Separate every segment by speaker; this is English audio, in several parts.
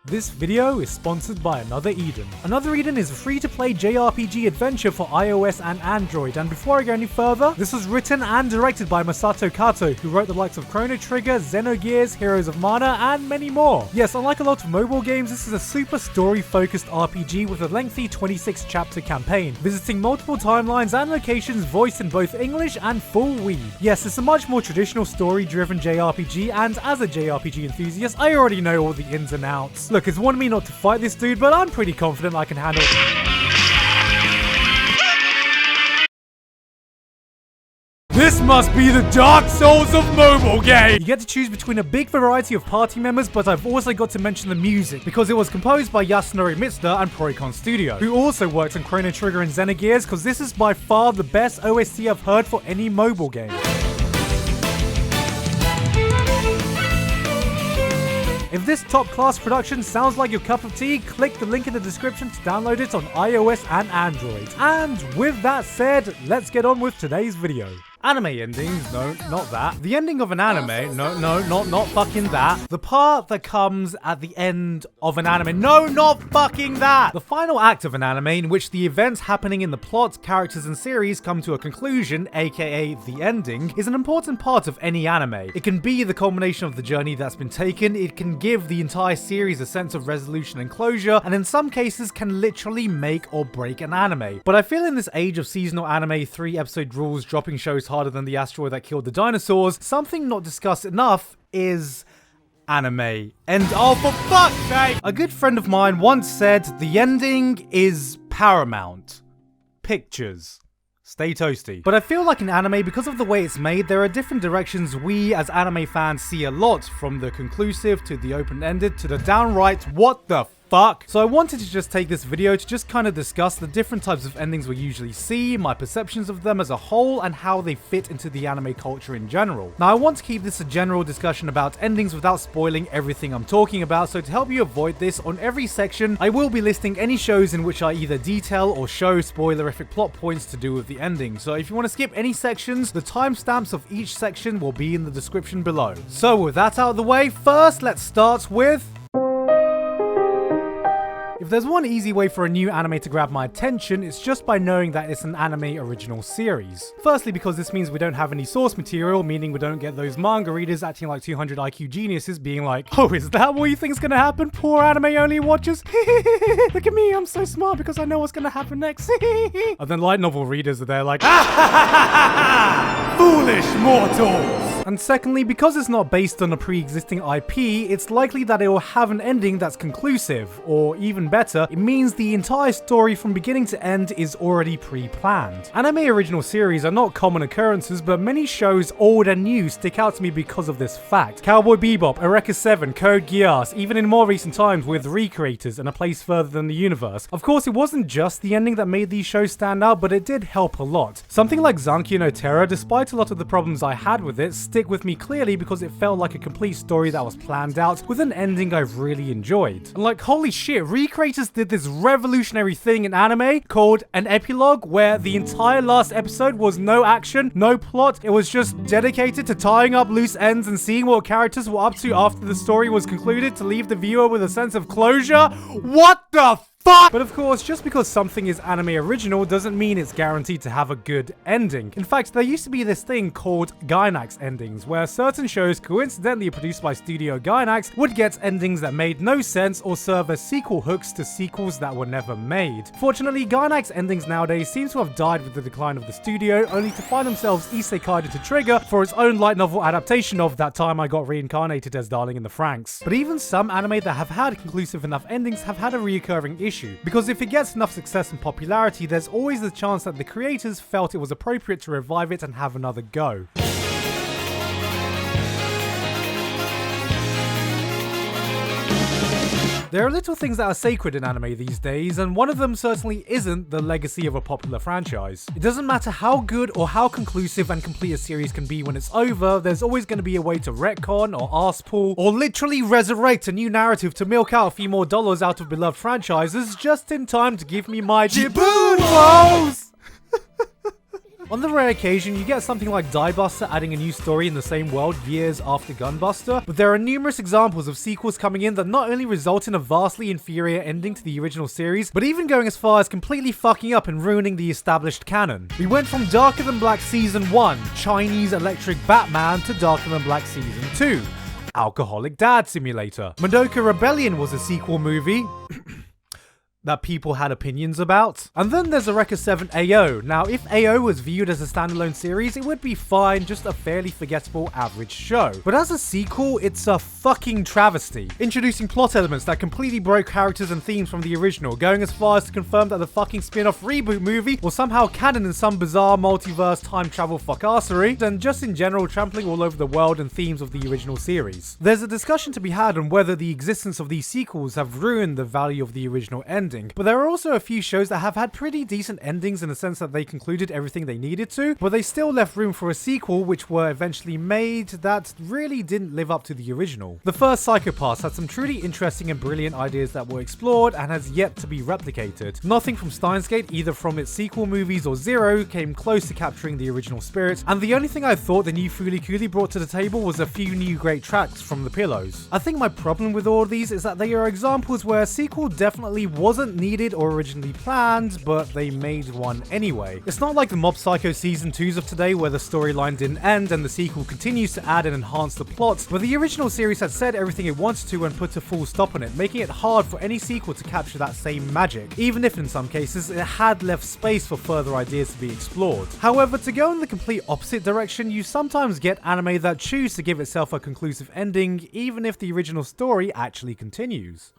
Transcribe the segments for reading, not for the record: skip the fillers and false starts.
Speaker 1: This video is sponsored by Another Eden. Another Eden is a free-to-play JRPG adventure for iOS and Android, and before I go any further, this was written and directed by Masato Kato, who wrote the likes of Chrono Trigger, Xenogears, Heroes of Mana, and many more. Yes, unlike a lot of mobile games, this is a super story-focused RPG with a lengthy 26-chapter campaign, visiting multiple timelines and locations voiced in both English and full Wii. Yes, it's a much more traditional story-driven JRPG, and as a JRPG enthusiast, I already know all the ins and outs. Look, it's wanted me not to fight this dude, but I'm pretty confident I can handle it. This must be the Dark Souls of mobile game! You get to choose between a big variety of party members, but I've also got to mention the music, because it was composed by Yasunori Mitsuda and Proicon Studio, who also worked on Chrono Trigger and Xenogears, because this is by far the best OST I've heard for any mobile game. If this top-class production sounds like your cup of tea, click the link in the description to download it on iOS and Android. And with that said, let's get on with today's video. Anime endings, no, not that. The ending of an anime, no, not fucking that. The part that comes at the end of an anime, no, not fucking that. The final act of an anime in which the events happening in the plot, characters, and series come to a conclusion, aka the ending, is an important part of any anime. It can be the culmination of the journey that's been taken, it can give the entire series a sense of resolution and closure, and in some cases can literally make or break an anime. But I feel in this age of seasonal anime, 3-episode rules, dropping shows harder than the asteroid that killed the dinosaurs, something not discussed enough is anime. And oh, for fuck's sake! A good friend of mine once said, the ending is paramount. Pictures. Stay toasty. But I feel like in anime, because of the way it's made, there are different directions we as anime fans see a lot, from the conclusive to the open-ended to the downright what the fuck. So I wanted to just take this video to just kind of discuss the different types of endings we usually see, my perceptions of them as a whole, and how they fit into the anime culture in general. Now I want to keep this a general discussion about endings without spoiling everything I'm talking about, so to help you avoid this, on every section I will be listing any shows in which I either detail or show spoilerific plot points to do with the ending. So if you want to skip any sections, the timestamps of each section will be in the description below. So with that out of the way, first let's start with... If there's one easy way for a new anime to grab my attention, it's just by knowing that it's an anime original series. Firstly, because this means we don't have any source material, meaning we don't get those manga readers acting like 200 IQ geniuses being like, oh, is that what you think's gonna happen, poor anime only watchers? Look at me, I'm so smart because I know what's gonna happen next. And then light novel readers are there like, foolish mortals! And secondly, because it's not based on a pre-existing IP, it's likely that it will have an ending that's conclusive, or even better, it means the entire story from beginning to end is already pre-planned. Anime original series are not common occurrences, but many shows, old and new, stick out to me because of this fact. Cowboy Bebop, Eureka 7, Code Geass, even in more recent times with Recreators and A Place Further Than the Universe. Of course, it wasn't just the ending that made these shows stand out, but it did help a lot. Something like Zankyo no Terror, despite a lot of the problems I had with it, stick with me clearly because it felt like a complete story that was planned out with an ending I've really enjoyed. And like, holy shit, Recreators did this revolutionary thing in anime called an epilogue, where the entire last episode was no action, no plot, it was just dedicated to tying up loose ends and seeing what characters were up to after the story was concluded to leave the viewer with a sense of closure. What the fuck? But of course, just because something is anime original doesn't mean it's guaranteed to have a good ending. In fact, there used to be this thing called Gainax endings, where certain shows coincidentally produced by Studio Gainax would get endings that made no sense or serve as sequel hooks to sequels that were never made. Fortunately, Gainax endings nowadays seem to have died with the decline of the studio, only to find themselves isekai'd into Trigger for its own light novel adaptation of That Time I Got Reincarnated as Darling in the Franxx. But even some anime that have had conclusive enough endings have had a reoccurring issue, because if it gets enough success and popularity, there's always the chance that the creators felt it was appropriate to revive it and have another go. There are little things that are sacred in anime these days, and one of them certainly isn't the legacy of a popular franchise. It doesn't matter how good or how conclusive and complete a series can be when it's over, there's always going to be a way to retcon or arse pull or literally resurrect a new narrative to milk out a few more dollars out of beloved franchises just in time to give me my Jiboon woes! On the rare occasion, you get something like Die Buster adding a new story in the same world years after Gunbuster, but there are numerous examples of sequels coming in that not only result in a vastly inferior ending to the original series, but even going as far as completely fucking up and ruining the established canon. We went from Darker Than Black Season 1, Chinese Electric Batman, to Darker Than Black Season 2, Alcoholic Dad Simulator. Madoka Rebellion was a sequel movie that people had opinions about. And then there's Eureka 7 AO. Now, if AO was viewed as a standalone series, it would be fine, just a fairly forgettable average show. But as a sequel, it's a fucking travesty. Introducing plot elements that completely broke characters and themes from the original, going as far as to confirm that the fucking spin-off reboot movie was somehow canon in some bizarre multiverse time travel fuckassery, and just in general trampling all over the world and themes of the original series. There's a discussion to be had on whether the existence of these sequels have ruined the value of the original ending. But there are also a few shows that have had pretty decent endings in the sense that they concluded everything they needed to, but they still left room for a sequel which were eventually made that really didn't live up to the original. The first Psycho Pass had some truly interesting and brilliant ideas that were explored and has yet to be replicated. Nothing from Steins Gate, either from its sequel movies or Zero, came close to capturing the original spirit, and the only thing I thought the new Fooly Cooly brought to the table was a few new great tracks from the Pillows. I think my problem with all of these is that they are examples where a sequel definitely wasn't needed or originally planned, but they made one anyway. It's not like the Mob Psycho Season 2s of today where the storyline didn't end and the sequel continues to add and enhance the plot, where the original series had said everything it wanted to and put a full stop on it, making it hard for any sequel to capture that same magic, even if in some cases it had left space for further ideas to be explored. However, to go in the complete opposite direction, you sometimes get anime that choose to give itself a conclusive ending, even if the original story actually continues.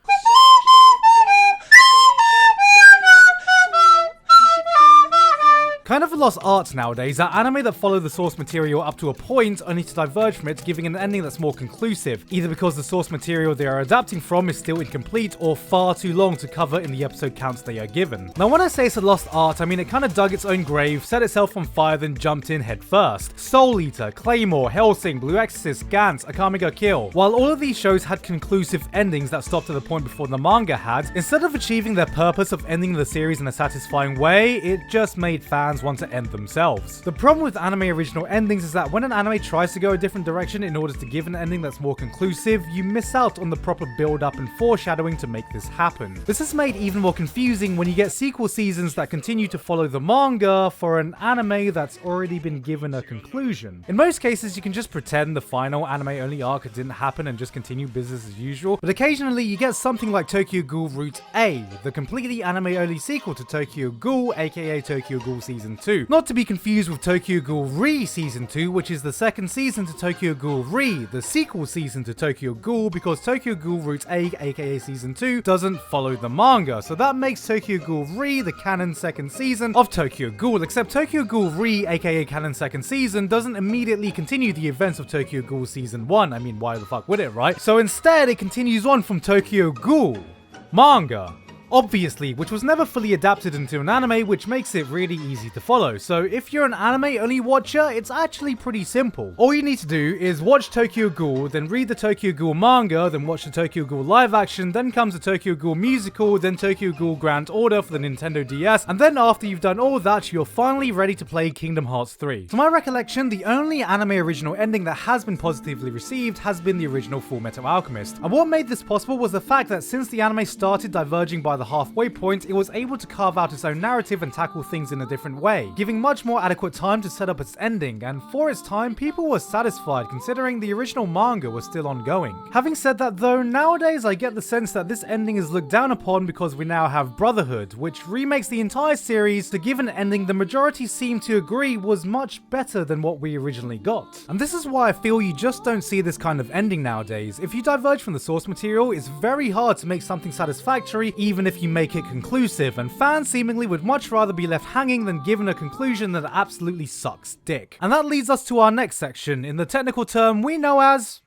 Speaker 1: Kind of a lost art nowadays are anime that follow the source material up to a point only to diverge from it, giving an ending that's more conclusive, either because the source material they are adapting from is still incomplete or far too long to cover in the episode counts they are given. Now when I say it's a lost art, I mean it kind of dug its own grave, set itself on fire, then jumped in head first. Soul Eater, Claymore, Hellsing, Blue Exorcist, Gantz, Akame ga Kill. While all of these shows had conclusive endings that stopped at the point before the manga had, instead of achieving their purpose of ending the series in a satisfying way, it just made fans want to end themselves. The problem with anime original endings is that when an anime tries to go a different direction in order to give an ending that's more conclusive, you miss out on the proper build-up and foreshadowing to make this happen. This is made even more confusing when you get sequel seasons that continue to follow the manga for an anime that's already been given a conclusion. In most cases, you can just pretend the final anime-only arc didn't happen and just continue business as usual, but occasionally you get something like Tokyo Ghoul Route A, the completely anime-only sequel to Tokyo Ghoul, aka Tokyo Ghoul Season 2. Not to be confused with Tokyo Ghoul Re Season 2, which is the second season to Tokyo Ghoul Re, the sequel season to Tokyo Ghoul, because Tokyo Ghoul Route A, aka Season 2, doesn't follow the manga, so that makes Tokyo Ghoul Re the canon second season of Tokyo Ghoul, except Tokyo Ghoul Re, aka canon second season, doesn't immediately continue the events of Tokyo Ghoul Season 1, I mean why the fuck would it, right? So instead it continues on from Tokyo Ghoul manga. Obviously, which was never fully adapted into an anime, which makes it really easy to follow. So if you're an anime-only watcher, it's actually pretty simple. All you need to do is watch Tokyo Ghoul, then read the Tokyo Ghoul manga, then watch the Tokyo Ghoul live action, then comes the Tokyo Ghoul musical, then Tokyo Ghoul Grand Order for the Nintendo DS, and then after you've done all that, you're finally ready to play Kingdom Hearts 3. To my recollection, the only anime original ending that has been positively received has been the original Fullmetal Alchemist. And what made this possible was the fact that since the anime started diverging by the halfway point, it was able to carve out its own narrative and tackle things in a different way, giving much more adequate time to set up its ending, and for its time, people were satisfied considering the original manga was still ongoing. Having said that though, nowadays I get the sense that this ending is looked down upon because we now have Brotherhood, which remakes the entire series to give an ending the majority seem to agree was much better than what we originally got. And this is why I feel you just don't see this kind of ending nowadays. If you diverge from the source material, it's very hard to make something satisfactory even if you make it conclusive, and fans seemingly would much rather be left hanging than given a conclusion that absolutely sucks dick. And that leads us to our next section, in the technical term we know as...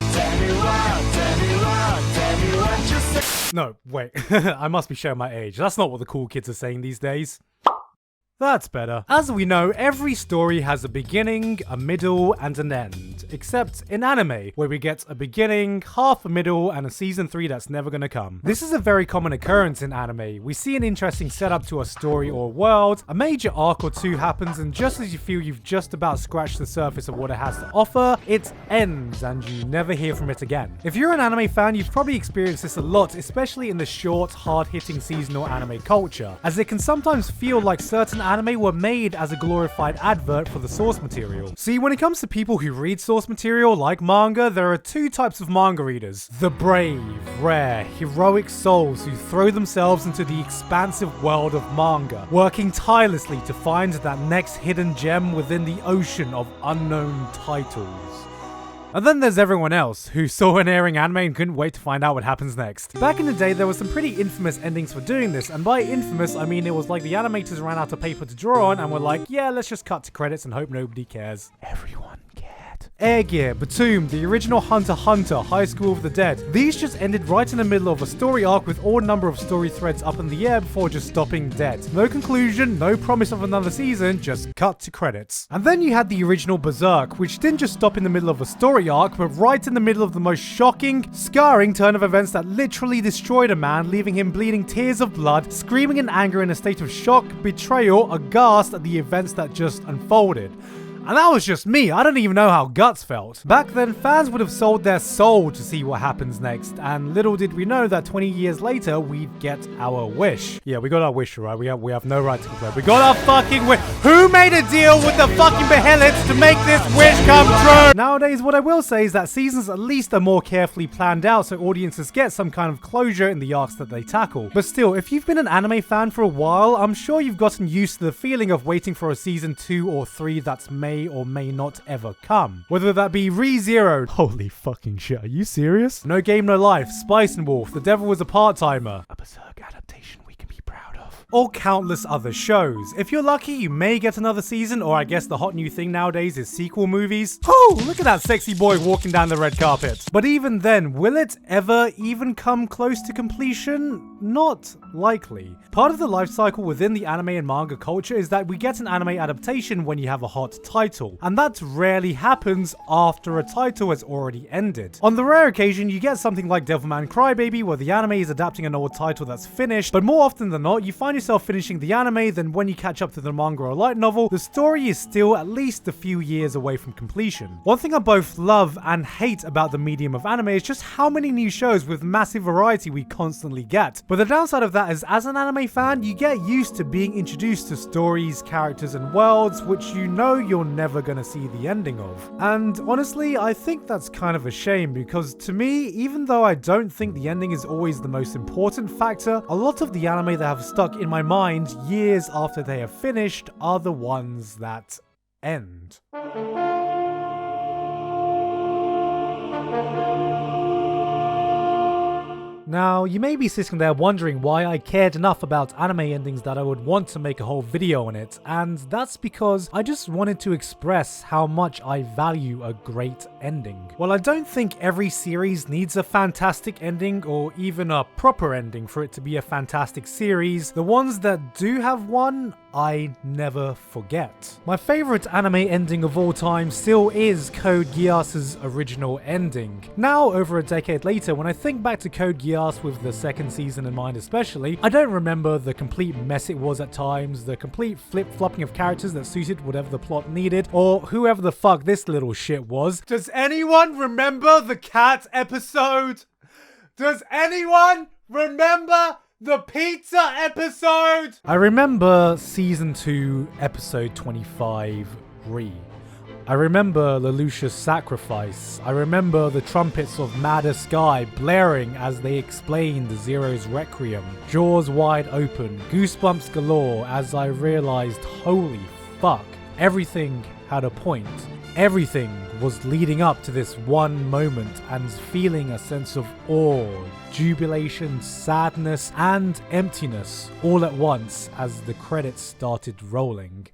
Speaker 1: No, wait, I must be showing my age. That's not what the cool kids are saying these days. That's better. As we know, every story has a beginning, a middle, and an end. Except in anime, where we get a beginning, half a middle, and a season 3 that's never gonna come. This is a very common occurrence in anime. We see an interesting setup to a story or world, a major arc or two happens, and just as you feel you've just about scratched the surface of what it has to offer, it ends and you never hear from it again. If you're an anime fan, you've probably experienced this a lot, especially in the short, hard-hitting seasonal anime culture, as it can sometimes feel like certain anime were made as a glorified advert for the source material. See, when it comes to people who read source material like manga, there are two types of manga readers. The brave, rare, heroic souls who throw themselves into the expansive world of manga, working tirelessly to find that next hidden gem within the ocean of unknown titles. And then there's everyone else, who saw an airing anime and couldn't wait to find out what happens next. Back in the day, there were some pretty infamous endings for doing this, and by infamous, I mean it was like the animators ran out of paper to draw on and were like, yeah, let's just cut to credits and hope nobody cares. Everyone cared. Air Gear, Batum, the original Hunter x Hunter, High School of the Dead. These just ended right in the middle of a story arc with all number of story threads up in the air before just stopping dead. No conclusion, no promise of another season, just cut to credits. And then you had the original Berserk, which didn't just stop in the middle of a story arc, but right in the middle of the most shocking, scarring turn of events that literally destroyed a man, leaving him bleeding tears of blood, screaming in anger in a state of shock, betrayal, aghast at the events that just unfolded. And that was just me, I don't even know how Guts felt. Back then, fans would have sold their soul to see what happens next, and little did we know that 20 years later, we'd get our wish. Yeah, we got our wish, right? We have no right to complain. We got our fucking wish. Who made a deal with the fucking Behelits to make this wish come true? Nowadays, what I will say is that seasons at least are more carefully planned out so audiences get some kind of closure in the arcs that they tackle. But still, if you've been an anime fan for a while, I'm sure you've gotten used to the feeling of waiting for a season 2 or 3 that's may or may not ever come. Whether that be ReZero, holy fucking shit, are you serious? No Game No Life, Spice and Wolf, The Devil Was a Part-Timer, a Berserk adaptation we can be proud of, or countless other shows. If you're lucky, you may get another season, or I guess the hot new thing nowadays is sequel movies. Oh, look at that sexy boy walking down the red carpet. But even then, will it ever even come close to completion? Not likely. Part of the life cycle within the anime and manga culture is that we get an anime adaptation when you have a hot title, and that rarely happens after a title has already ended. On the rare occasion, you get something like Devilman Crybaby, where the anime is adapting an old title that's finished, but more often than not, you find yourself finishing the anime, then when you catch up to the manga or light novel, the story is still at least a few years away from completion. One thing I both love and hate about the medium of anime is just how many new shows with massive variety we constantly get. But the downside of that is, as an anime fan, you get used to being introduced to stories, characters, and worlds which you know you're never gonna see the ending of. And honestly, I think that's kind of a shame, because to me, even though I don't think the ending is always the most important factor, a lot of the anime that have stuck in my mind years after they have finished are the ones that end. Now, you may be sitting there wondering why I cared enough about anime endings that I would want to make a whole video on it, and that's because I just wanted to express how much I value a great ending. While I don't think every series needs a fantastic ending or even a proper ending for it to be a fantastic series, the ones that do have one, I never forget. My favorite anime ending of all time still is Code Geass's original ending. Now, over a decade later, when I think back to Code Geass with the second season in mind especially, I don't remember the complete mess it was at times, the complete flip-flopping of characters that suited whatever the plot needed, or whoever the fuck this little shit was. Does anyone remember the cat episode? Does anyone remember the pizza episode? I remember season 2, episode 25, Re. I remember Lelouch's sacrifice. I remember the trumpets of Madder Sky blaring as they explained Zero's Requiem. Jaws wide open, goosebumps galore as I realized, holy fuck, everything had a point. Everything was leading up to this one moment and feeling a sense of awe, jubilation, sadness, and emptiness all at once as the credits started rolling.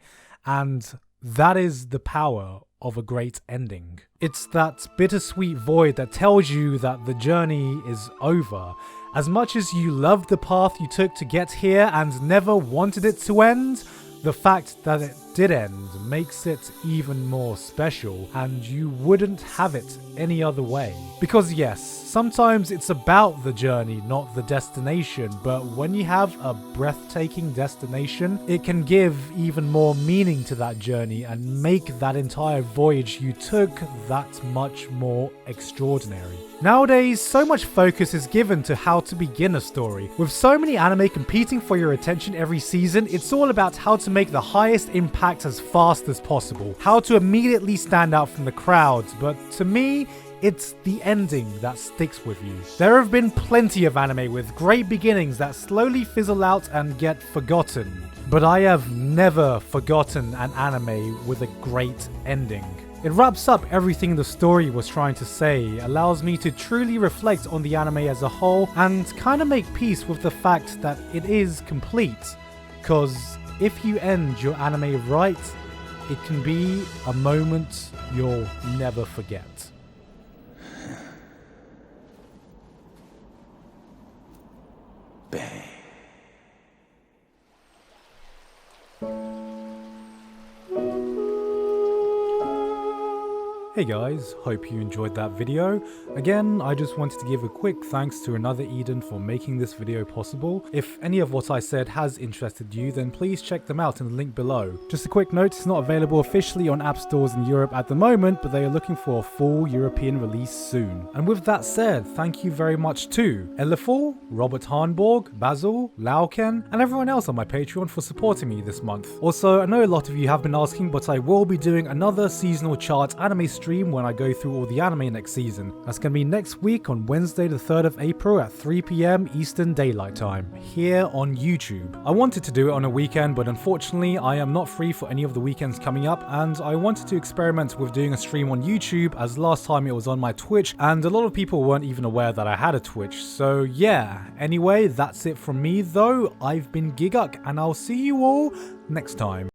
Speaker 1: And that is the power of a great ending. It's that bittersweet void that tells you that the journey is over. As much as you loved the path you took to get here and never wanted it to end, The fact that it did end makes it even more special, and you wouldn't have it any other way. Because yes, sometimes it's about the journey, not the destination, but when you have a breathtaking destination, it can give even more meaning to that journey and make that entire voyage you took that much more extraordinary. Nowadays, so much focus is given to how to begin a story. With so many anime competing for your attention every season, it's all about how to make the highest impact as fast as possible, how to immediately stand out from the crowds, but to me, it's the ending that sticks with you. There have been plenty of anime with great beginnings that slowly fizzle out and get forgotten, but I have never forgotten an anime with a great ending. It wraps up everything the story was trying to say, allows me to truly reflect on the anime as a whole, and kinda make peace with the fact that it is complete. Cause if you end your anime right, it can be a moment you'll never forget.
Speaker 2: Bang.
Speaker 1: Hey guys, hope you enjoyed that video. Again, I just wanted to give a quick thanks to Another Eden for making this video possible. If any of what I said has interested you, then please check them out in the link below. Just a quick note, it's not available officially on app stores in Europe at the moment, but they are looking for a full European release soon. And with that said, thank you very much to Eliphal, Robert rnborg, Basel, Laioken, and everyone else on my Patreon for supporting me this month. Also, I know a lot of you have been asking, but I will be doing another seasonal chart anime stream when I go through all the anime next season. That's going to be next week on Wednesday the 3rd of April at 3 PM Eastern Daylight Time, here on YouTube. I wanted to do it on a weekend, but unfortunately I am not free for any of the weekends coming up, and I wanted to experiment with doing a stream on YouTube, as last time it was on my Twitch, and a lot of people weren't even aware that I had a Twitch, so yeah. Anyway, that's it from me though. I've been Gigguk, and I'll see you all next time.